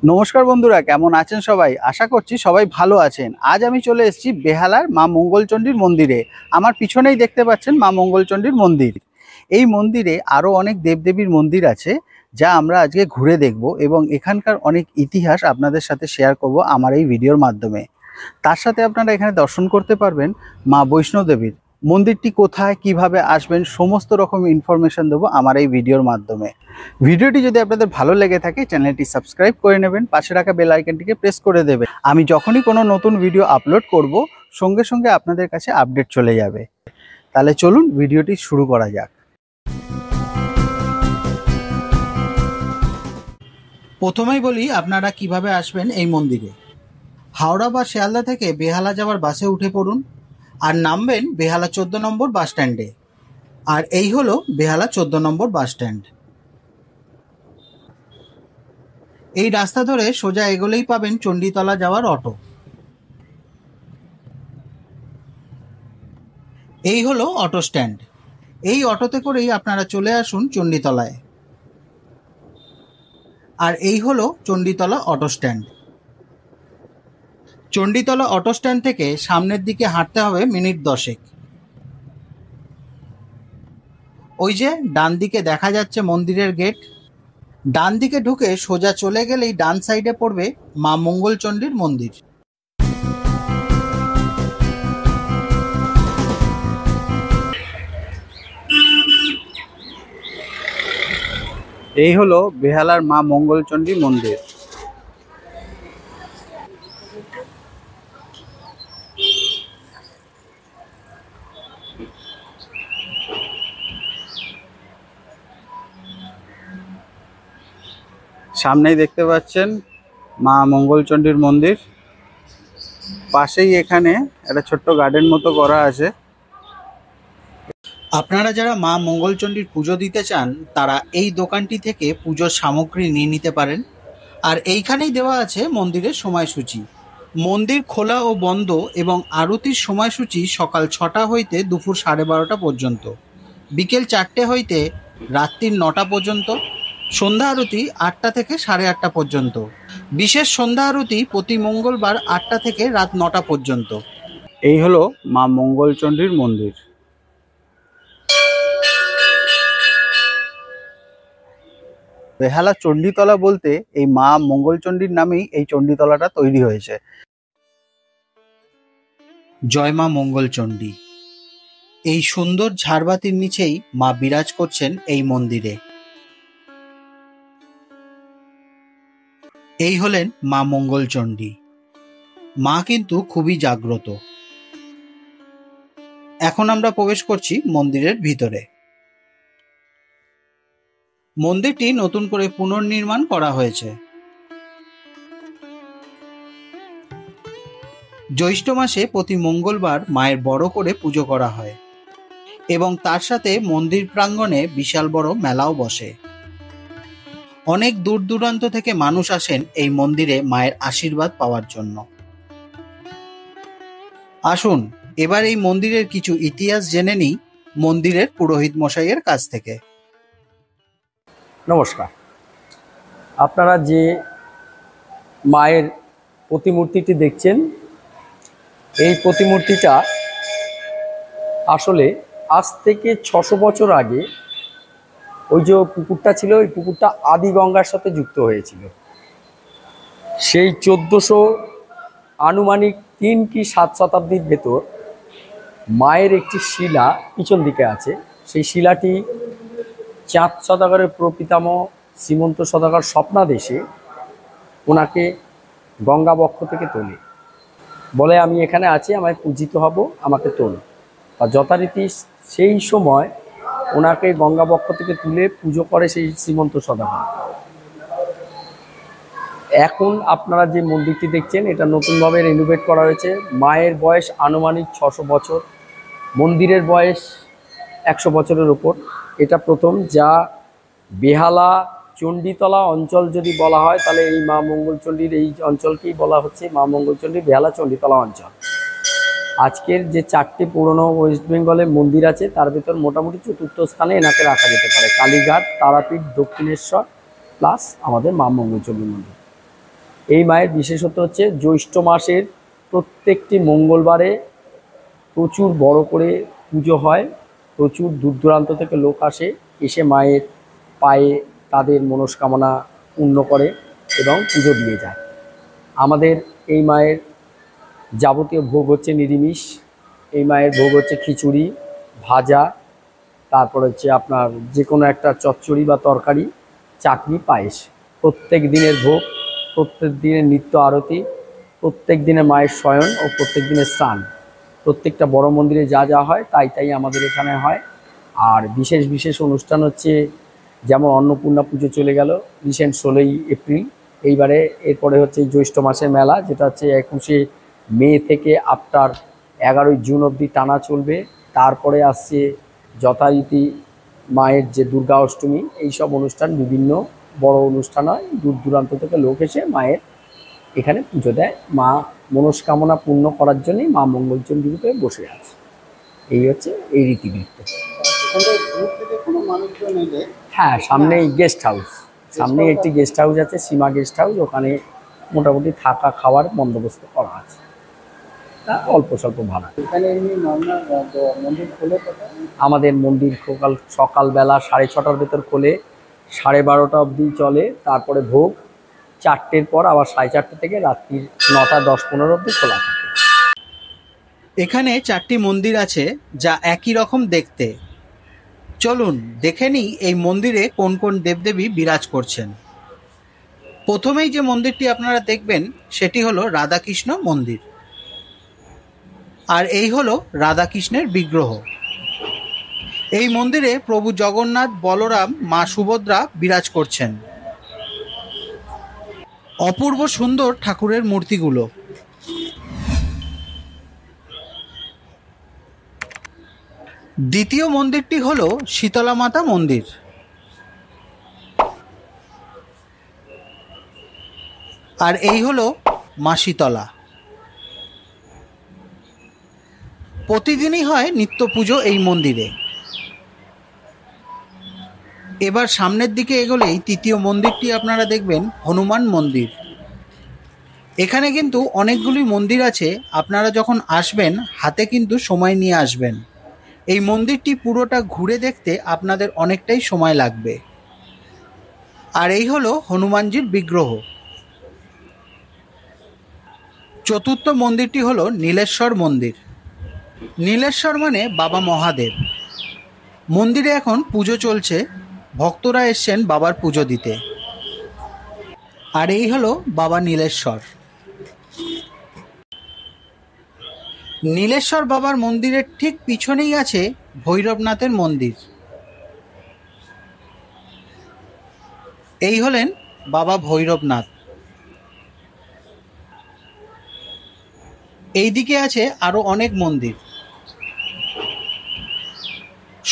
নমস্কার বন্ধুরা, কেমন আছেন সবাই? আশা করছি সবাই ভালো আছেন। আজ আমি চলে এসেছি বেহালার মা মঙ্গলচণ্ডীর মন্দিরে। আমার পিছনেই দেখতে পাচ্ছেন মা মঙ্গলচণ্ডীর মন্দির। এই মন্দিরে আরও অনেক দেবদেবীর মন্দির আছে, যা আমরা আজকে ঘুরে দেখব এবং এখানকার অনেক ইতিহাস আপনাদের সাথে শেয়ার করব আমার এই ভিডিওর মাধ্যমে। তার সাথে আপনারা এখানে দর্শন করতে পারবেন মা বৈষ্ণোদেবীর। মন্দিরটি কোথায়, কিভাবে আসবেন, সমস্ত রকম ইনফরমেশন দেবো আমার এই ভিডিওর মাধ্যমে। ভিডিওটি যদি আপনাদের ভালো লেগে থাকে চ্যানেলটি সাবস্ক্রাইব করে নেবেন, পাশে রাখা বেল আইকনটিকে প্রেস করে দেবেন। আমি যখনই কোনো নতুন ভিডিও আপলোড করব সঙ্গে সঙ্গে আপনাদের কাছে আপডেট চলে যাবে। তাহলে চলুন ভিডিওটি শুরু করা যাক। প্রথমেই বলি আপনারা কিভাবে আসবেন এই মন্দিরে। হাওড়া বা শিয়ালদা থেকে বেহালা যাওয়ার বাসে উঠে পড়ুন আর নামবেন বেহালা 14 নম্বর বাস স্ট্যান্ডে। আর এই হলো বেহালা 14 নম্বর বাস স্ট্যান্ড। এই রাস্তা ধরে সোজা এগোলেই পাবেন চণ্ডীতলা যাওয়ার অটো। এই হলো অটো স্ট্যান্ড। এই অটোতে করেই আপনারা চলে আসুন চণ্ডীতলায়। আর এই হলো Chanditala auto stand. Chanditala auto stand থেকে সামনের দিকে হাঁটতে হবে মিনিট 10। ওই যে ডান দিকে দেখা যাচ্ছে মন্দিরের গেট। ডান দিকে ঢুকে সোজা চলে গেলেই ডান সাইডে পড়বে মা মঙ্গলচণ্ডীর মন্দির। এই হলো বেহালার মা মঙ্গলচণ্ডী মন্দির। সামনেই দেখতে পাচ্ছেন মা মঙ্গলচণ্ডীর মন্দির। পাশেই এখানে একটা ছোট্ট গার্ডেন মতো করা আছে। আপনারা যারা মা মঙ্গলচণ্ডীর পুজো দিতে চান তারা এই দোকানটি থেকে পুজোর সামগ্রী নিয়ে নিতে পারেন। আর এইখানেই দেওয়া আছে মন্দিরের সময়সূচি। মন্দির খোলা ও বন্ধ এবং আরতির সময়সূচি সকাল 6টা হইতে দুপুর 12:30 পর্যন্ত, বিকেল 4টে হইতে রাত্রির 9টা পর্যন্ত, সন্ধ্যা আরতি 8টা থেকে 8:30 পর্যন্ত। বিশেষ সন্ধ্যা আরতি প্রতি মঙ্গলবার 8টা থেকে রাত 9টা পর্যন্ত। এই হলো মা মঙ্গলচণ্ডীর মন্দির। বেহালা চণ্ডীতলা বলতে এই মা মঙ্গলচণ্ডীর নামেই এই চণ্ডীতলাটা তৈরি হয়েছে। জয় মা মঙ্গলচণ্ডী। এই সুন্দর ঝাড়বাতির নিচেই মা বিরাজ করছেন এই মন্দিরে। এই হলেন মা মঙ্গলচণ্ডী। মা কিন্তু খুবই জাগ্রত। এখন আমরা প্রবেশ করছি মন্দিরের ভিতরে। মন্দিরটি নতুন করে পুনর্নির্মাণ করা হয়েছে। জ্যৈষ্ঠ মাসে প্রতি মঙ্গলবার মায়ের বড় করে পুজো করা হয় এবং তার সাথে মন্দির প্রাঙ্গণে বিশাল বড় মেলাও বসে। অনেক দূর দূরান্ত থেকে মানুষ আসেন এই মন্দিরে মায়ের আশীর্বাদ পাওয়ার জন্য। আসুন এবার এই মন্দিরের কিছু ইতিহাস জেনে নিই মন্দিরের পুরোহিত মশাইয়ের কাছ থেকে। নমস্কার। আপনারা যে মায়ের প্রতিমূর্তিটি দেখছেন, এই প্রতিমূর্তিটা আসলে আজ থেকে 600 বছর আগে ওই যে পুকুরটা ছিল, ওই পুকুরটা আদি গঙ্গার সাথে যুক্ত হয়েছিল। সেই 1400 আনুমানিক 3 কি 7 শতাব্দীর ভেতর মায়ের একটি শিলা পিছন দিকে আছে। সেই শিলাটি চাঁদ সদাগরের প্রপিতামহ শ্রীমন্ত সদাগর স্বপ্নাদেশে ওনাকে গঙ্গা বক্ষ থেকে তোলে, বলে আমি এখানে আছি, আমায় পূজিত হব, আমাকে তোল। আর যথারীতি সেই সময় ওনাকে গঙ্গা বক্ষ থেকে তুলে পুজো করে সেই শ্রীমন্ত সদাগর। এখন আপনারা যে মন্দিরটি দেখছেন এটা নতুনভাবে রেনোভেট করা হয়েছে। মায়ের বয়স আনুমানিক 600 বছর, মন্দিরের বয়স 100 বছরের ওপর। এটা প্রথম যা বেহালা চণ্ডীতলা অঞ্চল যদি বলা হয় তাহলে এই মা মঙ্গলচণ্ডীর এই অঞ্চলকেই বলা হচ্ছে মা মঙ্গলচণ্ডী বেহালা চণ্ডীতলা অঞ্চল। আজকের যে 4টি পুরনো ওয়েস্ট বেঙ্গলের মন্দির আছে তার ভেতর মোটামুটি 4র্থ স্থানে এনাকে রাখা যেতে পারে। কালীঘাট, তারাপীঠ, দক্ষিণেশ্বর প্লাস আমাদের মা মঙ্গলচণ্ডী মন্দির। এই মায়ের বিশেষত্ব হচ্ছে জ্যৈষ্ঠ মাসের প্রত্যেকটি মঙ্গলবারে প্রচুর বড় করে পুজো হয়। প্রচুর দূর দূরান্ত থেকে লোক আসে, এসে মায়ের পায়ে তাদের মনস্কামনা পূর্ণ করে এবং পুজো দিয়ে যায়। আমাদের এই মায়ের যাবতীয় ভোগ হচ্ছে নিরামিষ। এই মায়ের ভোগ হচ্ছে খিচুড়ি, ভাজা, তারপর হচ্ছে আপনার যে কোনো একটা চচ্চড়ি বা তরকারি, চাটনি, পায়েস। প্রত্যেক দিনের ভোগ, প্রত্যেক দিনের নিত্য আরতি, প্রত্যেক দিনে মায়ের শয়ন ও প্রত্যেক দিনের স্নান। প্রত্যেকটা বড় মন্দিরে যা যা হয় তাই তাই আমাদের এখানে হয়। আর বিশেষ বিশেষ অনুষ্ঠান হচ্ছে, যেমন অন্নপূর্ণা পুজো চলে গেল রিসেন্ট 16ই এপ্রিল। এইবারে এরপরে হচ্ছে জ্যৈষ্ঠ মাসের মেলা, যেটা হচ্ছে 21শে মে থেকে আফটার 11ই জুন অবধি টানা চলবে। তারপরে আসছে যথারীতি মায়ের যে দুর্গা অষ্টমী। এইসব অনুষ্ঠান বিভিন্ন বড় অনুষ্ঠান হয়, দূর দূরান্ত থেকে লোক এসে মায়ের এখানে পুজো দেয়। মা মনস্কামনা পূর্ণ করার জন্যই মা মঙ্গলচণ্ডী রূপে বসে আছে। এই হচ্ছে এই রীতিবৃত্ত। হ্যাঁ, সামনেই গেস্ট হাউস, সামনেই একটি গেস্ট হাউস আছে, সীমা গেস্ট হাউস। ওখানে মোটামুটি থাকা খাওয়ার বন্দোবস্ত করা আছে, তা অল্প স্বল্প ভাড়া। আমাদের মন্দির সকালবেলা 6:30টার ভেতর খোলে, 12:30 অবধি চলে। তারপরে ভোগ 4টের পর আবার 4:30 থেকে রাত্রি 9টা 10-15 অবধি খোলা থাকে। এখানে 4টি মন্দির আছে যা একই রকম দেখতে। চলুন দেখে নিই এই মন্দিরে কোন কোন দেবদেবী বিরাজ করছেন। প্রথমেই যে মন্দিরটি আপনারা দেখবেন সেটি হলো রাধাকৃষ্ণ মন্দির। আর এই হলো রাধাকৃষ্ণের বিগ্রহ। এই মন্দিরে প্রভু জগন্নাথ, বলরাম, মা সুভদ্রা বিরাজ করছেন। অপূর্ব সুন্দর ঠাকুরের মূর্তিগুলো। দ্বিতীয় মন্দিরটি হলো শীতলা মাতা মন্দির। আর এই হলো মা শীতলা। প্রতিদিনই হয় নিত্য পুজো এই মন্দিরে। এবার সামনের দিকে এগোলেই তৃতীয় মন্দিরটি আপনারা দেখবেন হনুমান মন্দির। এখানে কিন্তু অনেকগুলি মন্দির আছে, আপনারা যখন আসবেন হাতে কিন্তু সময় নিয়ে আসবেন। এই মন্দিরটি পুরোটা ঘুরে দেখতে আপনাদের অনেকটাই সময় লাগবে। আর এই হলো হনুমানজির বিগ্রহ। চতুর্থ মন্দিরটি হলো নীলেশ্বর মন্দির। নীলেশ্বর মানে বাবা মহাদেব। মন্দিরে এখন পুজো চলছে, ভক্তরা এসছেন বাবার পুজো দিতে। আর এই হলো বাবা নীলেশ্বর। নীলেশ্বর বাবার মন্দিরের ঠিক পিছনেই আছে ভৈরবনাথের মন্দির। এই হলেন বাবা ভৈরবনাথ। এই দিকে আছে আরো অনেক মন্দির।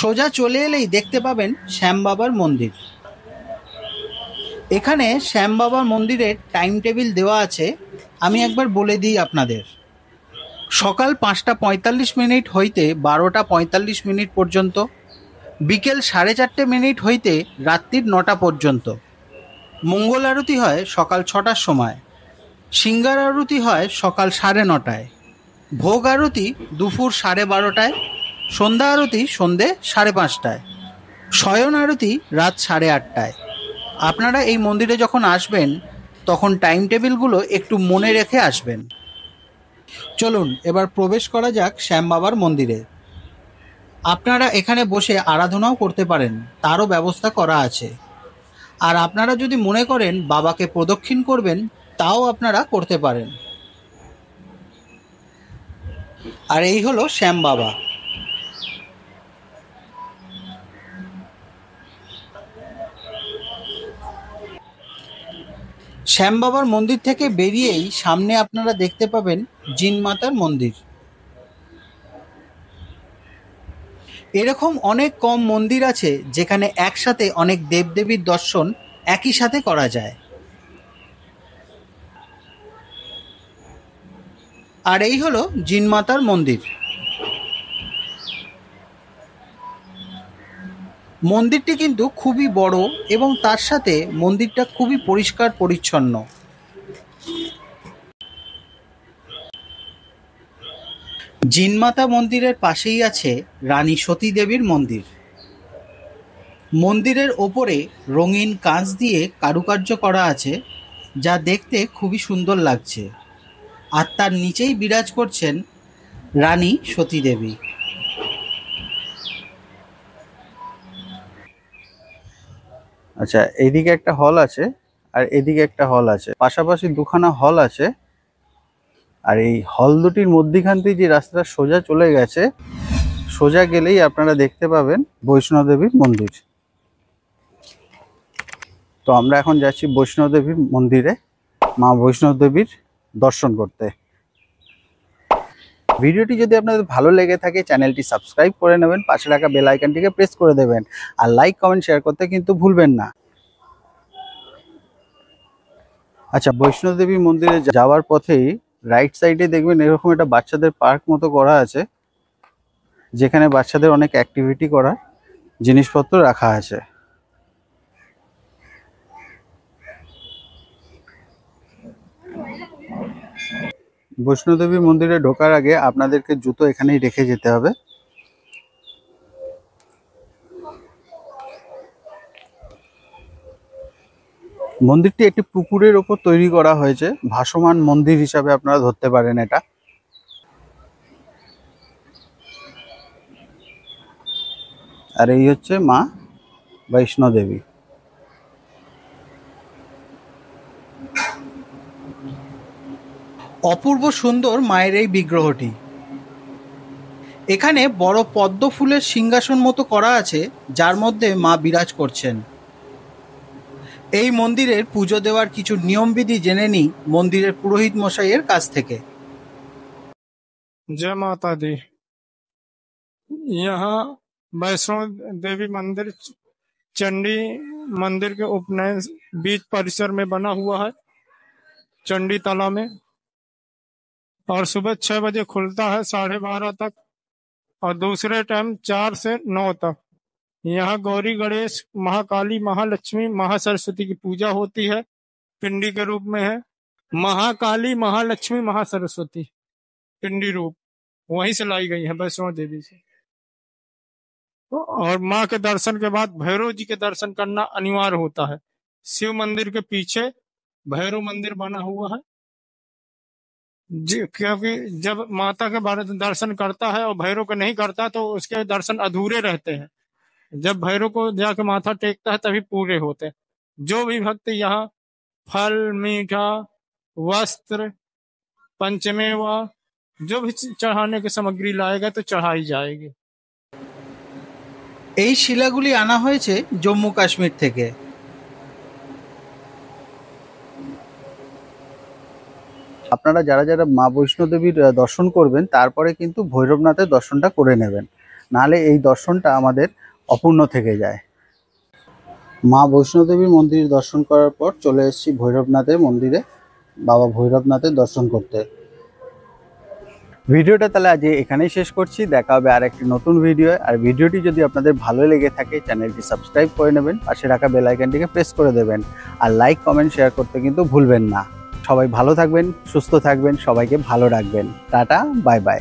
সোজা চলে এলেই দেখতে পাবেন শ্যাম বাবার মন্দির। এখানে শ্যাম বাবার মন্দিরের টাইম টেবিল দেওয়া আছে, আমি একবার বলে দিই আপনাদের। সকাল 5:45 হইতে 12:45 পর্যন্ত, বিকেল 4:30 হইতে রাত্রির 9টা পর্যন্ত। মঙ্গল আরতি হয় সকাল 6টার সময়, সিঙ্গার আরতি হয় সকাল 9:30টায়, ভোগ আরতি দুপুর 12:30টায়, সন্ধ্যা আরতি সন্ধে 5:30টায়, শয়ন আরতি রাত 8:30টায়। আপনারা এই মন্দিরে যখন আসবেন তখন টাইম টেবিলগুলো একটু মনে রেখে আসবেন। চলুন এবার প্রবেশ করা যাক শ্যাম বাবার মন্দিরে। আপনারা এখানে বসে আরাধনাও করতে পারেন, তারও ব্যবস্থা করা আছে। আর আপনারা যদি মনে করেন বাবাকে প্রদক্ষিণ করবেন, তাও আপনারা করতে পারেন। আর এই হলো শ্যাম বাবা। শ্যাম বাবার মন্দির থেকে বেরিয়েই সামনে আপনারা দেখতে পাবেন জিন মাতার মন্দির। এরকম অনেক কম মন্দির আছে যেখানে একসাথে অনেক দেবদেবীর দর্শন একই সাথে করা যায়। আর এই হলো জিন মাতার মন্দির। মন্দিরটি কিন্তু খুবই বড় এবং তার সাথে মন্দিরটা খুবই পরিষ্কার পরিচ্ছন্ন। জিনমাতা মন্দিরের পাশেই আছে রানী সতী দেবীর মন্দির। মন্দিরের ওপরে রঙিন কাঁচ দিয়ে কারুকার্য করা আছে, যা দেখতে খুবই সুন্দর লাগছে। আর তার নিচেই বিরাজ করছেন রানী সতী দেবী। আচ্ছা, এইদিকে একটা হল আছে আর এদিকে একটা হল আছে, পাশাপাশি দুখানা হল আছে। আর এই হল দুটির মধ্যিখান দিয়ে যে রাস্তাটা সোজা চলে গেছে, সোজা গেলেই আপনারা দেখতে পাবেন বৈষ্ণব দেবীর মন্দির। তো আমরা এখন যাচ্ছি বৈষ্ণব দেবীর মন্দিরে মা বৈষ্ণব দেবীর দর্শন করতে। ভিডিওটি যদি আপনাদের ভালো লেগে থাকে চ্যানেলটি সাবস্ক্রাইব করে নেবেন, পাশে রাখা বেল আইকনটিকে প্রেস করে দেবেন, আর লাইক কমেন্ট শেয়ার করতে কিন্তু ভুলবেন না। আচ্ছা, বৈষ্ণব দেবী মন্দিরে যাওয়ার পথেই রাইট সাইডে দেখবেন এরকম একটা বাচ্চাদের পার্ক মতো করা আছে, যেখানে বাচ্চাদের অনেক অ্যাক্টিভিটি করার জিনিসপত্র রাখা আছে। বৈষ্ণব দেবী মন্দিরে ঢোকার আগে আপনাদেরকে জুতো এখানেই রেখে যেতে হবে। মন্দিরটি একটি পুকুরের ওপর তৈরি করা হয়েছে, ভাসমান মন্দির হিসাবে আপনারা ধরতে পারেন এটা। আর এই হচ্ছে মা বৈষ্ণব দেবী। অপূর্ব সুন্দর মায়ের এই বিগ্রহটি। এখানে বড় পদ্ম ফুলের সিংহাসন মতো করা আছে, যার মধ্যে মা বিরাজ করছেন। এই মন্দিরের পুজো দেওয়ার কিছু নিয়মবিধি জেনে নিই মন্দিরের পুরোহিত মশাইয়ের কাছ থেকে। जय माता दी। यहाँ वैष्णो देवी मंदिर चंडी मंदिर के उपनयन बीच परिसर में बना हुआ है, चंडी तला में। और सुबह 6 बजे खुलता है 12:30 तक, और दूसरे टाइम 4 से 9 तक। यहाँ गौरी गणेश महाकाली महालक्ष्मी महासरस्वती की पूजा होती है, पिंडी के रूप में है। महाकाली महालक्ष्मी महासरस्वती पिंडी रूप वहीं से लाई गई है वैष्णो देवी से। और माँ के दर्शन के बाद भैरव जी के दर्शन करना अनिवार्य होता है। शिव मंदिर के पीछे भैरव मंदिर बना हुआ है, क्योंकि जब माता के दर्शन करता है और भैरव को नहीं करता तो उसके दर्शन अधूरे रहते हैं। जब भैरव को जाके माथा टेकता है तभी पूरे होते हैं। जो भी भक्त यहाँ फल मीठा वस्त्र पंचमेवा जो भी चढ़ाने की सामग्री लाएगा तो चढ़ाई जाएगी। এই শিলাগুলি আনা হয়েছে জম্মু কাশ্মীর থেকে। আপনারা যারা যারা মা বৈষ্ণব দেবীর দর্শন করবেন তারপরে কিন্তু ভৈরবনাথের দর্শনটা করে নেবেন, নাহলে এই দর্শনটা আমাদের অপূর্ণ থেকে যায়। মা বৈষ্ণব দেবীর মন্দির দর্শন করার পর চলে এসেছি ভৈরবনাথের মন্দিরে বাবা ভৈরবনাথের দর্শন করতে। ভিডিওটা তাহলে আজ এখানেই শেষ করছি, দেখা হবে আর একটি নতুন ভিডিও। আর ভিডিওটি যদি আপনাদের ভালো লেগে থাকে চ্যানেলটি সাবস্ক্রাইব করে নেবেন, পাশে রাখা বেল আইকনটিকে প্রেস করে দেবেন, আর লাইক কমেন্ট শেয়ার করতে কিন্তু ভুলবেন না। সবাই ভালো থাকবেন, সুস্থ থাকবেন, সবাইকে ভালো রাখবেন। Tata, bye bye.